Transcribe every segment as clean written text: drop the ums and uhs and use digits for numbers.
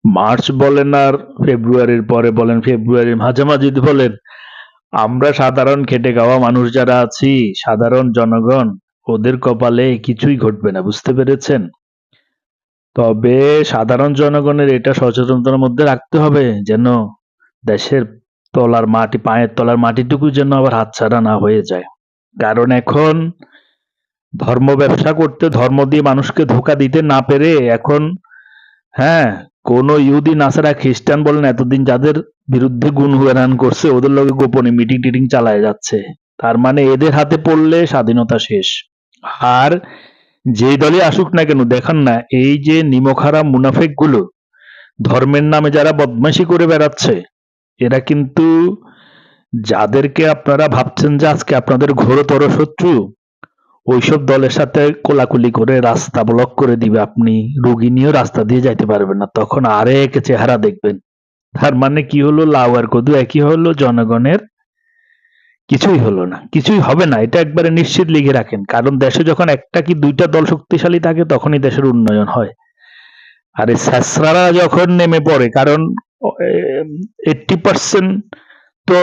March বলেন আর ফেব্রুয়ারির পরে বলেন, ফেব্রুয়ারির মাঝামাঝি বলেন, আমরা সাধারণ খেটে খাওয়া মানুষ যারা আছি, সাধারণ জনগণ, ওদের কপালে কিছুই ঘটবে না, বুঝতে পেরেছেন? তবে সাধারণ জনগণের এটা সচেতনতার মধ্যে রাখতে হবে যেন দেশের তলার মাটি, পায়ের তলার মাটিটুকু যেন আবার হাতছাড়া না হয়ে যায়। কারণ এখন ধর্ম ব্যবসা করতে, ধর্ম দিয়ে মানুষকে ধোঁকা দিতে না পেরে এখন, হ্যাঁ, কোন ইহুদি, নাসারা, খ্রিস্টান বলেন, এতদিন যাদের বিরুদ্ধে গুণগান করছে ওদের লগে গোপনে মিটিং টিটিং চালায় যাচ্ছে। তার মানে এদের হাতে পড়লে স্বাধীনতা শেষ। আর যেই দলে আসুক না কেন, দেখান না এই যে নিমকহারাম মুনাফেক গুলো, ধর্মের নামে যারা বদমাশি করে বেড়াচ্ছে, এরা কিন্তু যাদেরকে আপনারা ভাবছেন যে আজকে আপনাদের ঘোরতর শত্রু, ওইসব দলের সাথে কোলাকুলি করে রাস্তা ব্লক করে দিবে, আপনি রুগী নিয়েও রাস্তা দিয়ে যাইতে পারবেন না, তখন আরেক চেহারা দেখবেন। তার মানে কি হলো, লাউ আর কদু একই হলো, জনগণের কিছুই হলো না, কিছুই হবে না, এটা একবারে নিশ্চিত লিখে রাখেন। কারণ দেশে যখন একটা কি দুইটা দল শক্তিশালী থাকে তখনই দেশের উন্নয়ন হয়। আর এই স্যাসরারা যখন নেমে পড়ে, কারণ 80% তো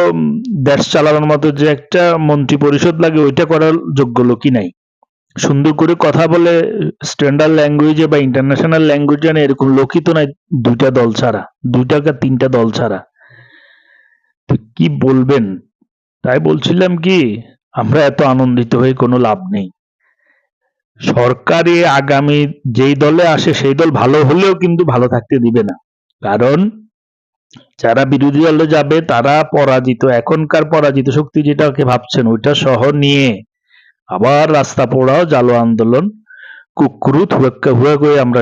দেশ চালানোর মতো যে একটা মন্ত্রী পরিষদ লাগে ওইটা করার যোগ্য লোকই নাই। সুন্দর করে কথা বলে স্ট্যান্ডার্ড ল্যাঙ্গুয়েজে বা ইন্টারন্যাশনাল ল্যাঙ্গুয়েজ জানে এরকম লোকই তো নাই, দুইটা দল ছাড়া, দুইটা কা তিনটা দল ছাড়া। তো কি বলবেন? তাই বলছিলাম কি, আমরা এত আনন্দিত হয়ে কোনো লাভ নেই। সরকারি আগামী যেই দলে আসে সেই দল ভালো হলেও কিন্তু ভালো থাকতে দিবে না। কারণ যারা বিরোধী দলে যাবে তারা পরাজিত, এখনকার পরাজিত শক্তি যেটাকে ভাবছেন ওইটা সহ নিয়ে আবার রাস্তা পোড়াও, জালো আন্দোলন, কুকুরুত হুয়াক্কা হুয়া করে আমরা